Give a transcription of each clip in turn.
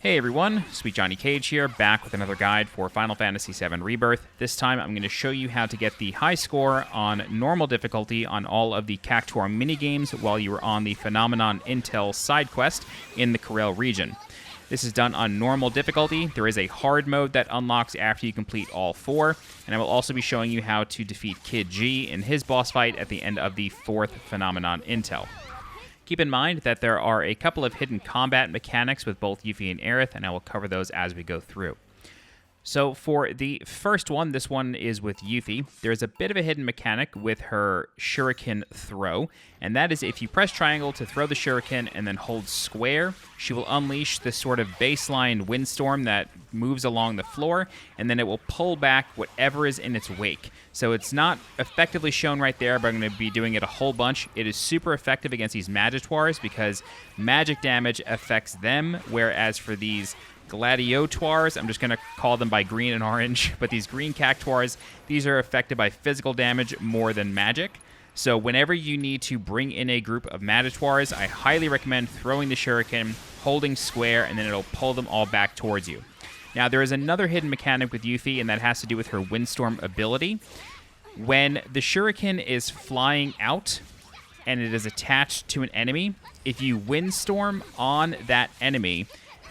Hey everyone, SweetJohnnyCage here, back with another guide for Final Fantasy VII Rebirth. This time I'm going to show you how to get the high score on normal difficulty on all of the Cactuar minigames while you are on the Phenomenon Intel side quest in the Corel region. This is done on normal difficulty. There is a hard mode that unlocks after you complete all four, and I will also be showing you how to defeat Kid G in his boss fight at the end of the fourth Phenomenon Intel. Keep in mind that there are a couple of hidden combat mechanics with both Yuffie and Aerith, and I will cover those as we go through. So for the first one, this one is with Yuffie. There's a bit of a hidden mechanic with her shuriken throw, and that is if you press triangle to throw the shuriken and then hold square, she will unleash this sort of baseline windstorm that moves along the floor, and then it will pull back whatever is in its wake. So it's not effectively shown right there, but I'm going to be doing it a whole bunch. It is super effective against these Magitoires because magic damage affects them, whereas for these Gladiatoires, I'm just going to call them by green and orange, but these green Cactuars, these are affected by physical damage more than magic. So whenever you need to bring in a group of Magitoires, I highly recommend throwing the shuriken, holding square, and then it'll pull them all back towards you. Now, there is another hidden mechanic with Yuffie, and that has to do with her Windstorm ability. When the shuriken is flying out and it is attached to an enemy, if you Windstorm on that enemy,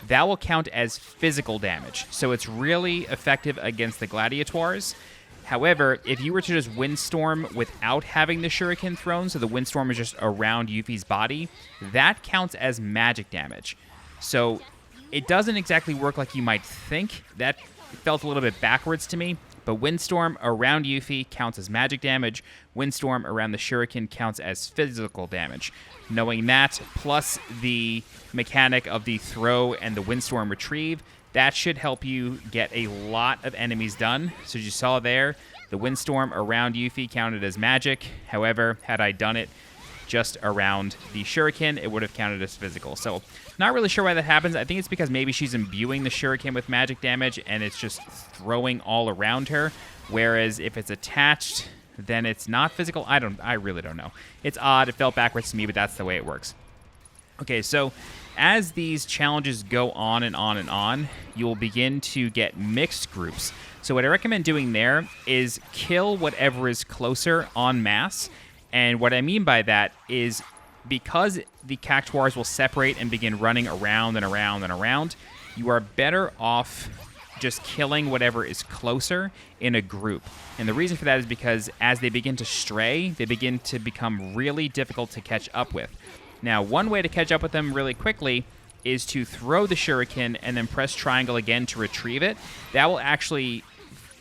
that will count as physical damage. So it's really effective against the Gladiatoires. However, if you were to just Windstorm without having the shuriken thrown, so the Windstorm is just around Yuffie's body, that counts as magic damage. So it doesn't exactly work like you might think. That felt a little bit backwards to me. But Windstorm around Yuffie counts as magic damage. Windstorm around the shuriken counts as physical damage. Knowing that, plus the mechanic of the throw and the Windstorm retrieve, that should help you get a lot of enemies done. So as you saw there, the Windstorm around Yuffie counted as magic. However, had I done it just around the shuriken, it would have counted as physical. So not really sure why that happens. I think it's because maybe she's imbuing the shuriken with magic damage and it's just throwing all around her. Whereas if it's attached, then it's not physical. I really don't know. It's odd. It felt backwards to me, but that's the way it works. Okay, so as these challenges go on and on and on, you'll begin to get mixed groups. So what I recommend doing there is kill whatever is closer en masse. And what I mean by that is because the Cactuars will separate and begin running around and around and around, you are better off just killing whatever is closer in a group. And the reason for that is because as they begin to stray, they begin to become really difficult to catch up with. Now, one way to catch up with them really quickly is to throw the shuriken and then press triangle again to retrieve it. That will actually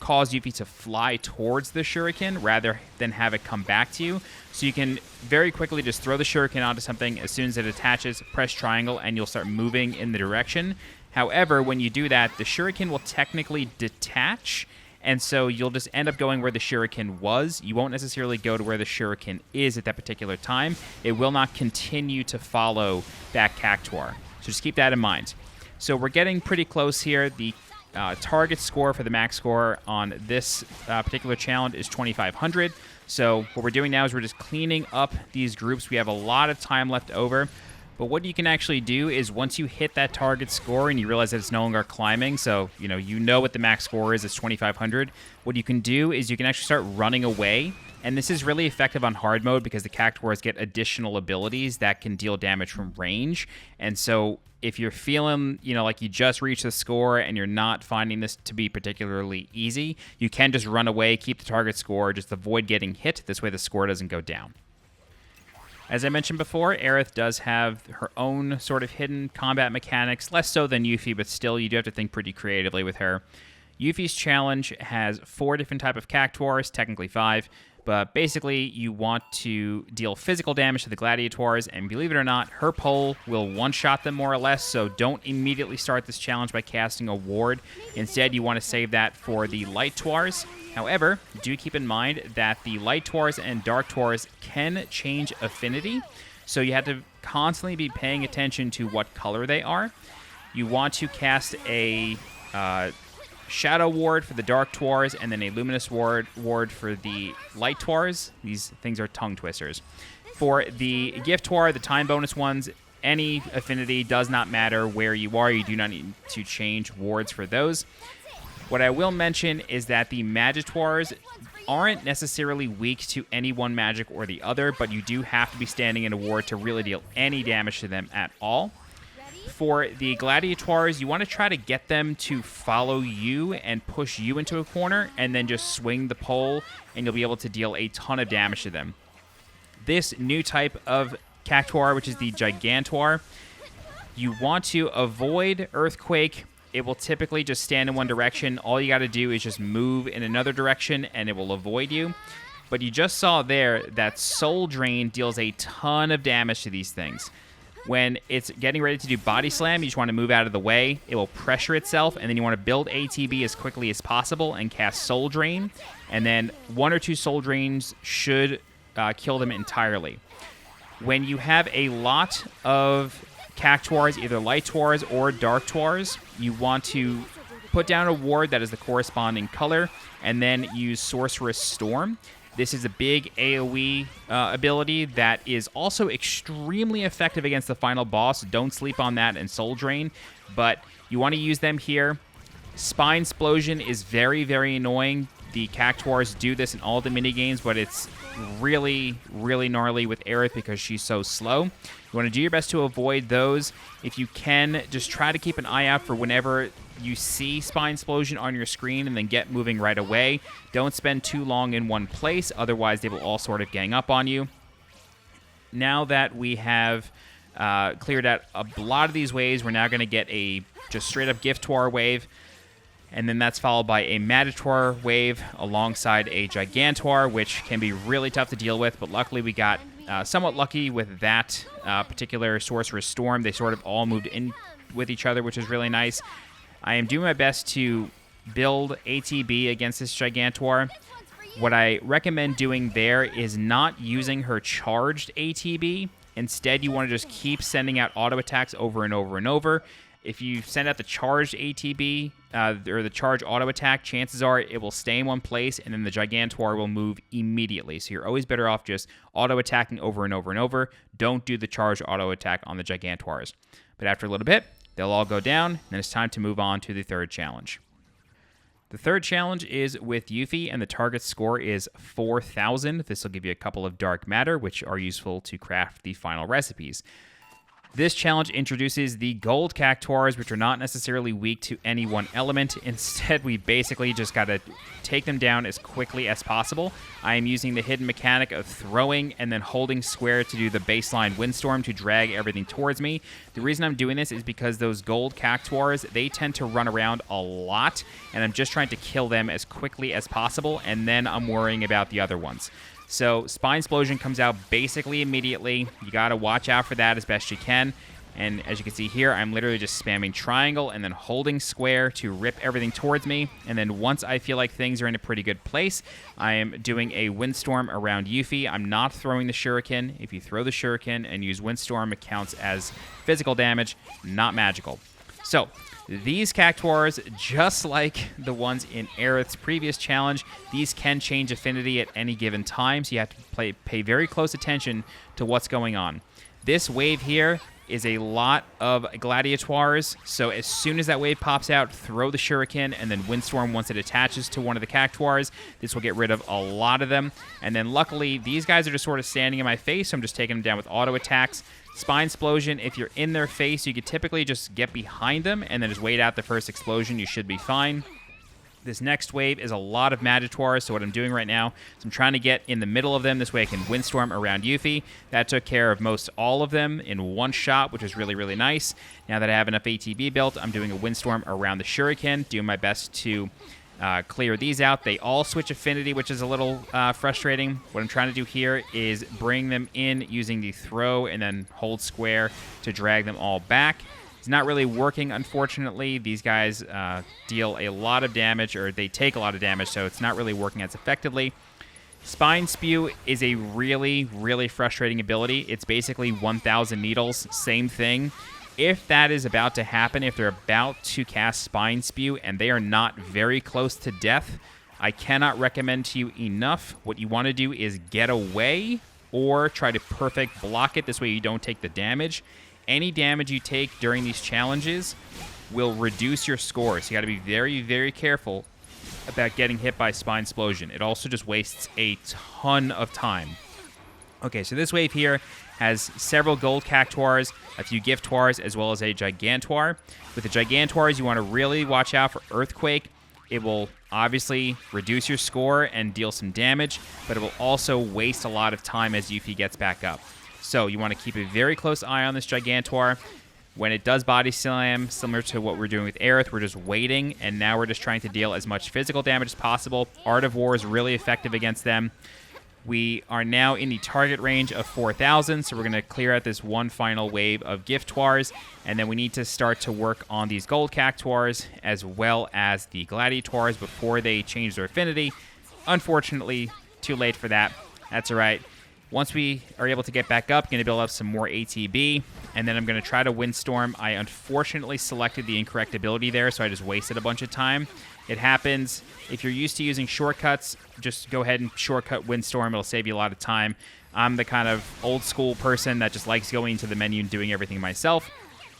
cause Yuffie to fly towards the shuriken rather than have it come back to you. So you can very quickly just throw the shuriken onto something. As soon as it attaches, press triangle, and you'll start moving in the direction. However, when you do that, the shuriken will technically detach, and so you'll just end up going where the shuriken was. You won't necessarily go to where the shuriken is at that particular time. It will not continue to follow that Cactuar. So just keep that in mind. So we're getting pretty close here. The target score for the max score on this particular challenge is 2,500. So what we're doing now is we're just cleaning up these groups. We have a lot of time left over. But what you can actually do is once you hit that target score and you realize that it's no longer climbing, so you know what the max score is, it's 2,500. What you can do is you can actually start running away. And this is really effective on hard mode because the Cactuars get additional abilities that can deal damage from range. And so if you're feeling, like you just reached the score and you're not finding this to be particularly easy, you can just run away, keep the target score, just avoid getting hit. This way the score doesn't go down. As I mentioned before, Aerith does have her own sort of hidden combat mechanics, less so than Yuffie, but still you do have to think pretty creatively with her. Yuffie's challenge has 4 different types of Cactuars, technically 5, but basically you want to deal physical damage to the Gladiatoires, and believe it or not, her pull will one-shot them more or less, so don't immediately start this challenge by casting a ward. Instead, you want to save that for the Light Tours. However, do keep in mind that the Light Tours and Dark Tours can change affinity, so you have to constantly be paying attention to what color they are. You want to cast a Shadow Ward for the Dark Tours, and then a Luminous Ward for the Light Tours. These things are tongue twisters. For the Gift Tour, the time bonus ones, any affinity, does not matter where you are. You do not need to change wards for those. What I will mention is that the Magitoires aren't necessarily weak to any one magic or the other, but you do have to be standing in a ward to really deal any damage to them at all. For the Gladiatoires, you want to try to get them to follow you and push you into a corner, and then just swing the pole, and you'll be able to deal a ton of damage to them. This new type of Cactuar, which is the Gigantuar, you want to avoid Earthquake. It will typically just stand in one direction. All you got to do is just move in another direction, and it will avoid you. But you just saw there that Soul Drain deals a ton of damage to these things. When it's getting ready to do Body Slam, you just want to move out of the way. It will pressure itself, and then you want to build ATB as quickly as possible and cast Soul Drain. And then 1 or 2 Soul Drains should kill them entirely. When you have a lot of Cactuars, either Light Tuars or Dark Tuars, you want to put down a ward that is the corresponding color, and then use Sorcerous Storm. This is a big AoE ability that is also extremely effective against the final boss. Don't sleep on that and Soul Drain, but you want to use them here. Spine Splosion is very, very annoying. The Cactuars do this in all the minigames, but it's really, really gnarly with Aerith because she's so slow. You want to do your best to avoid those. If you can, just try to keep an eye out for whenever you see Spine Splosion on your screen, and then get moving right away. Don't spend too long in one place, otherwise they will all sort of gang up on you. Now that we have cleared out a lot of these waves, we're now going to get a just straight up Giftuar wave. And then that's followed by a Magitoire wave alongside a Gigantuar, which can be really tough to deal with. But luckily we got somewhat lucky with that particular Sorcerous Storm. They sort of all moved in with each other, which is really nice. I am doing my best to build ATB against this Gigantuar. What I recommend doing there is not using her charged ATB. Instead, you want to just keep sending out auto attacks over and over and over. If you send out the charged ATB, or the charge auto attack, chances are it will stay in one place, and then the Gigantuar will move immediately. So you're always better off just auto attacking over and over and over. Don't do the charge auto attack on the Gigantuars. But after a little bit, they'll all go down, and then it's time to move on to the third challenge. The third challenge is with Yuffie, and the target score is 4,000. This will give you a couple of dark matter, which are useful to craft the final recipes. This challenge introduces the gold Cactuars, which are not necessarily weak to any one element. Instead, we basically just got to take them down as quickly as possible. I am using the hidden mechanic of throwing and then holding square to do the baseline windstorm to drag everything towards me. The reason I'm doing this is because those gold Cactuars, they tend to run around a lot, and I'm just trying to kill them as quickly as possible, and then I'm worrying about the other ones. So Spine Splosion comes out basically immediately. You got to watch out for that as best you can. And as you can see here, I'm literally just spamming triangle and then holding square to rip everything towards me. And then once I feel like things are in a pretty good place, I am doing a Windstorm around Yuffie. I'm not throwing the Shuriken. If you throw the Shuriken and use Windstorm, it counts as physical damage, not magical. So these Cactuars, just like the ones in Aerith's previous challenge, these can change affinity at any given time, so you have to pay very close attention to what's going on. This wave here is a lot of Gladiatoires, so as soon as that wave pops out, throw the Shuriken and then Windstorm once it attaches to one of the Cactuars. This will get rid of a lot of them. And then luckily, these guys are just sort of standing in my face, so I'm just taking them down with auto attacks. Spine Splosion, if you're in their face, you could typically just get behind them and then just wait out the first explosion. You should be fine. This next wave is a lot of Magitoires, so what I'm doing right now is I'm trying to get in the middle of them. This way I can Windstorm around Yuffie. That took care of most all of them in one shot, which is really, really nice. Now that I have enough ATB built, I'm doing a Windstorm around the Shuriken, doing my best to clear these out. They all switch affinity, which is a little frustrating. What I'm trying to do here is bring them in using the throw and then hold square to drag them all back. It's not really working, unfortunately. These guys deal a lot of damage, or they take a lot of damage, so it's not really working as effectively. Spine Spew is a really, really frustrating ability. It's basically 1,000 needles, same thing. If that is about to happen, if they're about to cast Spine Spew and they are not very close to death, I cannot recommend to you enough. What you want to do is get away or try to perfect block it. This way you don't take the damage. any damage you take during these challenges will reduce your score. So you got to be very, very careful about getting hit by Spine Explosion. It also just wastes a ton of time. Okay, so this wave here has several gold Cactuars, a few Giftuars, as well as a Gigantuar. With the Gigantuars, you want to really watch out for Earthquake. It will obviously reduce your score and deal some damage, but it will also waste a lot of time as Yuffie gets back up. So you want to keep a very close eye on this Gigantuar. When it does body slam, similar to what we're doing with Aerith, we're just waiting, and now we're just trying to deal as much physical damage as possible. Art of War is really effective against them. We are now in the target range of 4,000, so we're going to clear out this one final wave of Giftuars, and then we need to start to work on these gold Cactuars as well as the Gladiatuars before they change their affinity. Unfortunately, too late for that. That's all right. Once we are able to get back up, I'm going to build up some more ATB, and then I'm going to try to Windstorm. I unfortunately selected the incorrect ability there, so I just wasted a bunch of time. It happens. If you're used to using shortcuts, just go ahead and shortcut Windstorm. It'll save you a lot of time. I'm the kind of old school person that just likes going into the menu and doing everything myself.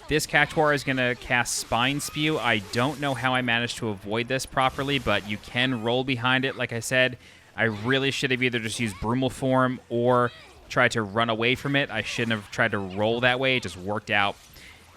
This Cactuar is going to cast Spine Spew. I don't know how I managed to avoid this properly, but you can roll behind it, like I said. I really should have either just used Brumal Form or tried to run away from it. I shouldn't have tried to roll that way. It just worked out.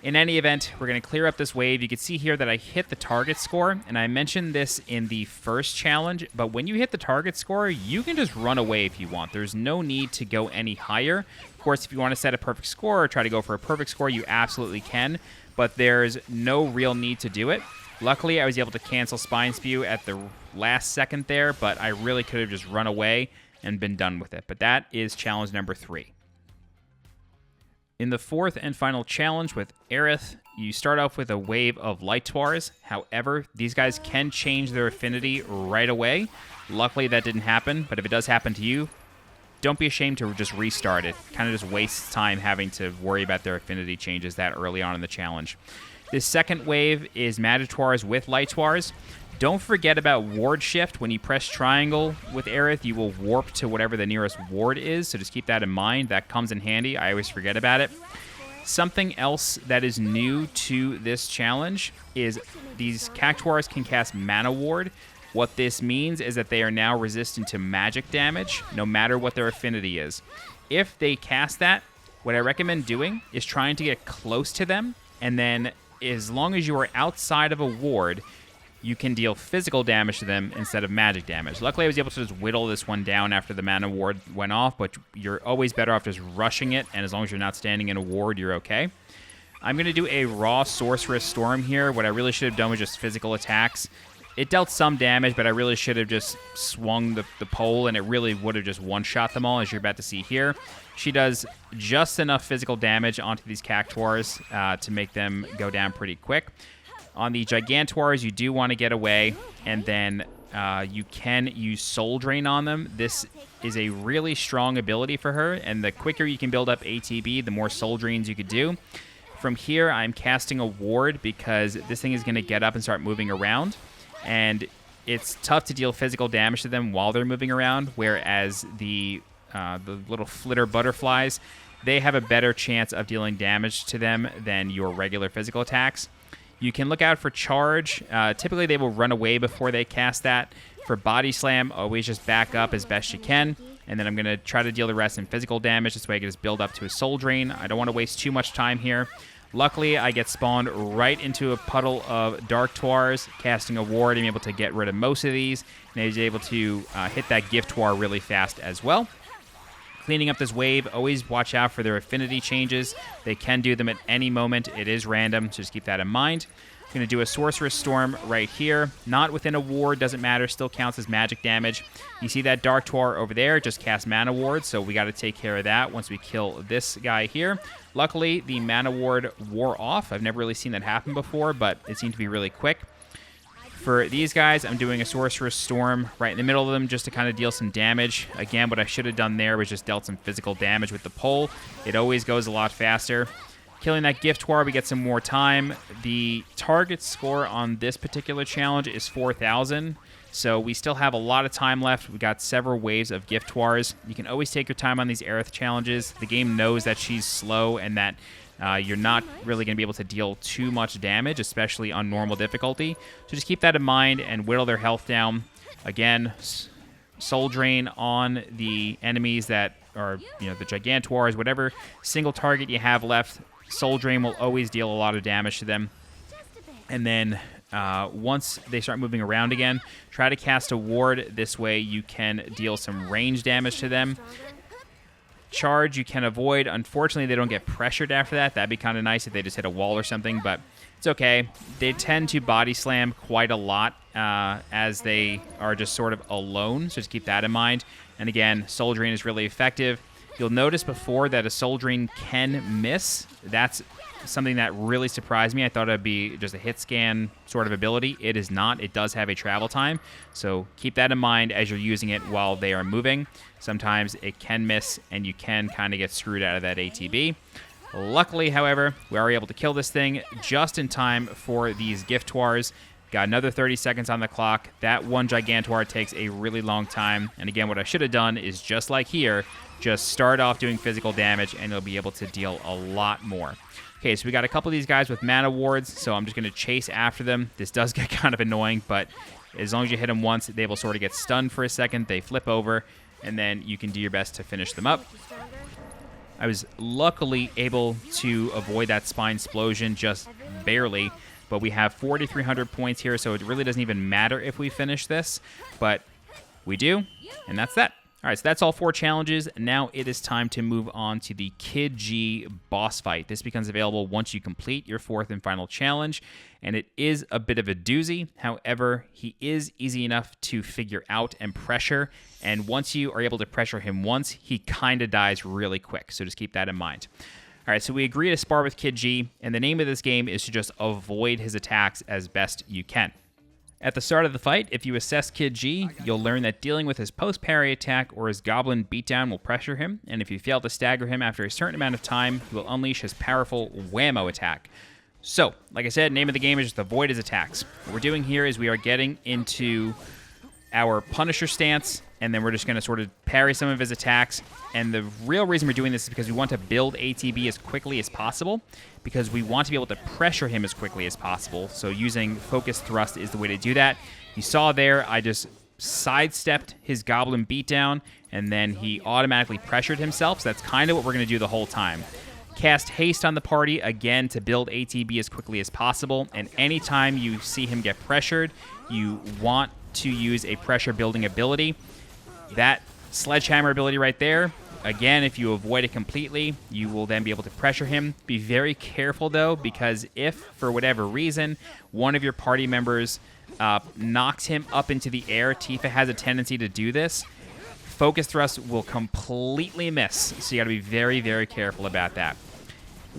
In any event, we're going to clear up this wave. You can see here that I hit the target score, and I mentioned this in the first challenge, but when you hit the target score, you can just run away if you want. There's no need to go any higher. Of course, if you want to set a perfect score or try to go for a perfect score, you absolutely can, but there's no real need to do it. Luckily, I was able to cancel Spine Spew at the last second there, but I really could have just run away and been done with it. But that is challenge number 3. In the fourth and final challenge with Aerith, you start off with a wave of Lighttuars. However, these guys can change their affinity right away. Luckily, that didn't happen, but if it does happen to you, don't be ashamed to just restart it. Kind of just wastes time having to worry about their affinity changes that early on in the challenge. This second wave is Magituars with Lighttuars. Don't forget about ward shift. When you press triangle with Aerith, you will warp to whatever the nearest ward is, so just keep that in mind. That comes in handy. I always forget about it. Something else that is new to this challenge is these Cactuars can cast Mana Ward. What this means is that they are now resistant to magic damage, no matter what their affinity is. If they cast that, what I recommend doing is trying to get close to them, and then as long as you are outside of a ward, you can deal physical damage to them instead of magic damage. Luckily, I was able to just whittle this one down after the mana ward went off, but you're always better off just rushing it, and as long as you're not standing in a ward, you're okay. I'm going to do a raw Sorceress Storm here. What I really should have done was just physical attacks. It dealt some damage, but I really should have just swung the pole, and it really would have just one-shot them all, as you're about to see here. She does just enough physical damage onto these Cactuars to make them go down pretty quick. On the Gigantuars, you do want to get away, and then you can use Soul Drain on them. This is a really strong ability for her, and the quicker you can build up ATB, the more Soul Drains you could do. From here, I'm casting a ward because this thing is going to get up and start moving around, and it's tough to deal physical damage to them while they're moving around, whereas the little flitter butterflies, they have a better chance of dealing damage to them than your regular physical attacks. You can look out for charge. Typically, they will run away before they cast that. For body slam, always just back up as best you can. And then I'm going to try to deal the rest in physical damage. This way I can just build up to a soul drain. I don't want to waste too much time here. Luckily, I get spawned right into a puddle of Darktuars. Casting a ward, I'm able to get rid of most of these. And I was able to hit that Giftuar really fast as well. Cleaning up this wave, always watch out for their affinity changes. They can do them at any moment. It is random, so just keep that in mind. I'm going to do a Sorceress Storm right here. Not within a ward, doesn't matter, still counts as magic damage. You see that Darktuar over there, just cast Mana Ward, so we got to take care of that once we kill this guy here. Luckily, the Mana Ward wore off. I've never really seen that happen before, but it seemed to be really quick. For these guys, I'm doing a Sorceress Storm right in the middle of them just to kind of deal some damage. Again, what I should have done there was just dealt some physical damage with the pole. It always goes a lot faster. Killing that Giftuar, we get some more time. The target score on this particular challenge is 4,000, so we still have a lot of time left. We got several waves of Giftuars. You can always take your time on these Aerith challenges. The game knows that she's slow and that you're not really going to be able to deal too much damage, especially on normal difficulty. So just keep that in mind and whittle their health down. Again, soul drain on the enemies that are, the Gigantuars, whatever single target you have left. Soul drain will always deal a lot of damage to them. And then once they start moving around again, try to cast a ward. This way you can deal some range damage to them. Charge you can avoid. Unfortunately, they don't get pressured after that. That'd be kind of nice if they just hit a wall or something, but it's okay. They tend to body slam quite a lot as they are just sort of alone, so just keep that in mind. And again, Soul Drain is really effective. You'll notice before that a Soul Drain can miss. That's something that really surprised me. I thought it'd be just a hit scan sort of ability. It is not. It does have a travel time, so keep that in mind as you're using it while they are moving. Sometimes it can miss, and you can kind of get screwed out of that ATB. Luckily, however, we are able to kill this thing just in time for these Giftwars. Got another 30 seconds on the clock. That one Gigantuar takes a really long time. And again, what I should have done is just like here, just start off doing physical damage, and you'll be able to deal a lot more. Okay, so we got a couple of these guys with mana wards, so I'm just going to chase after them. This does get kind of annoying, but as long as you hit them once, they will sort of get stunned for a second. They flip over, and then you can do your best to finish them up. I was luckily able to avoid that Spine Explosion just barely, but we have 4,300 points here, so it really doesn't even matter if we finish this, but we do, and that's that. All right, so that's all 4 challenges. Now it is time to move on to the Kid G boss fight. This becomes available once you complete your 4th and final challenge, and it is a bit of a doozy. However, he is easy enough to figure out and pressure, and once you are able to pressure him once, he kind of dies really quick, so just keep that in mind. All right, so we agree to spar with Kid G, and the name of this game is to just avoid his attacks as best you can. At the start of the fight, if you assess Kid G, you'll learn that dealing with his post-parry attack or his goblin beatdown will pressure him, and if you fail to stagger him after a certain amount of time, he will unleash his powerful whammo attack. So, like I said, name of the game is just avoid his attacks. What we're doing here is we are getting into our Punisher stance, and then we're just going to sort of parry some of his attacks. And the real reason we're doing this is because we want to build ATB as quickly as possible, because we want to be able to pressure him as quickly as possible. So using Focus Thrust is the way to do that. You saw there, I just sidestepped his Goblin Beatdown, and then he automatically pressured himself. So that's kind of what we're going to do the whole time. Cast Haste on the party, again, to build ATB as quickly as possible. And anytime you see him get pressured, you want to use a pressure building ability. That Sledgehammer ability right there, again, if you avoid it completely, you will then be able to pressure him. Be very careful, though, because if, for whatever reason, one of your party members knocks him up into the air, Tifa has a tendency to do this, Focus Thrust will completely miss, so you got to be very, very careful about that.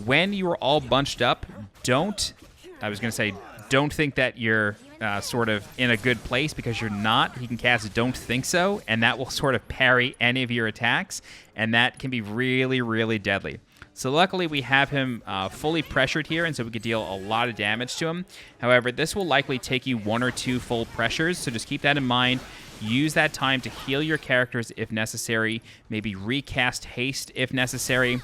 When you are all bunched up, don't think that you're sort of in a good place, because you're not. He can cast Don't Think So, and that will sort of parry any of your attacks, and that can be really, really deadly. So luckily we have him fully pressured here, and so we could deal a lot of damage to him. However, this will likely take you 1 or 2 full pressures, so just keep that in mind. Use that time to heal your characters if necessary, maybe recast Haste if necessary.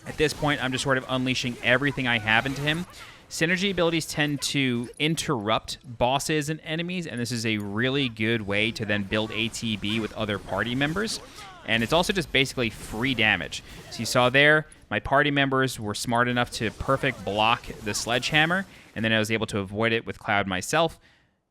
At this point, I'm just sort of unleashing everything I have into him. Synergy abilities tend to interrupt bosses and enemies, and this is a really good way to then build ATB with other party members. And it's also just basically free damage. So you saw there, my party members were smart enough to perfect block the Sledgehammer, and then I was able to avoid it with Cloud myself.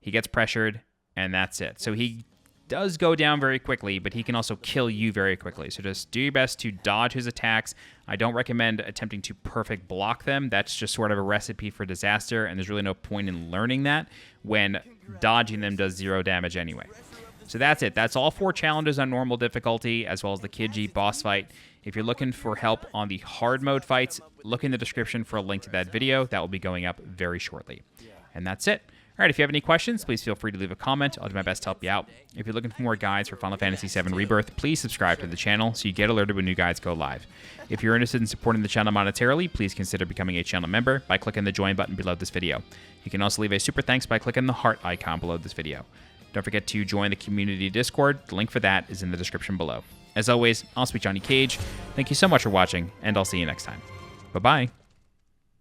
He gets pressured, and that's it. So he does go down very quickly, but he can also kill you very quickly. So just do your best to dodge his attacks. I don't recommend attempting to perfect block them. That's just sort of a recipe for disaster, and there's really no point in learning that when dodging them does 0 damage anyway. So that's it. That's all 4 challenges on normal difficulty, as well as the Kid G boss fight. If you're looking for help on the hard mode fights, look in the description for a link to that video. That will be going up very shortly. And that's it. All right, if you have any questions, please feel free to leave a comment. I'll do my best to help you out. If you're looking for more guides for Final Fantasy VII Rebirth, please subscribe to the channel so you get alerted when new guides go live. If you're interested in supporting the channel monetarily, please consider becoming a channel member by clicking the join button below this video. You can also leave a super thanks by clicking the heart icon below this video. Don't forget to join the community Discord. The link for that is in the description below. As always, I'm SweetJohnnyCage. Thank you so much for watching, and I'll see you next time. Bye-bye.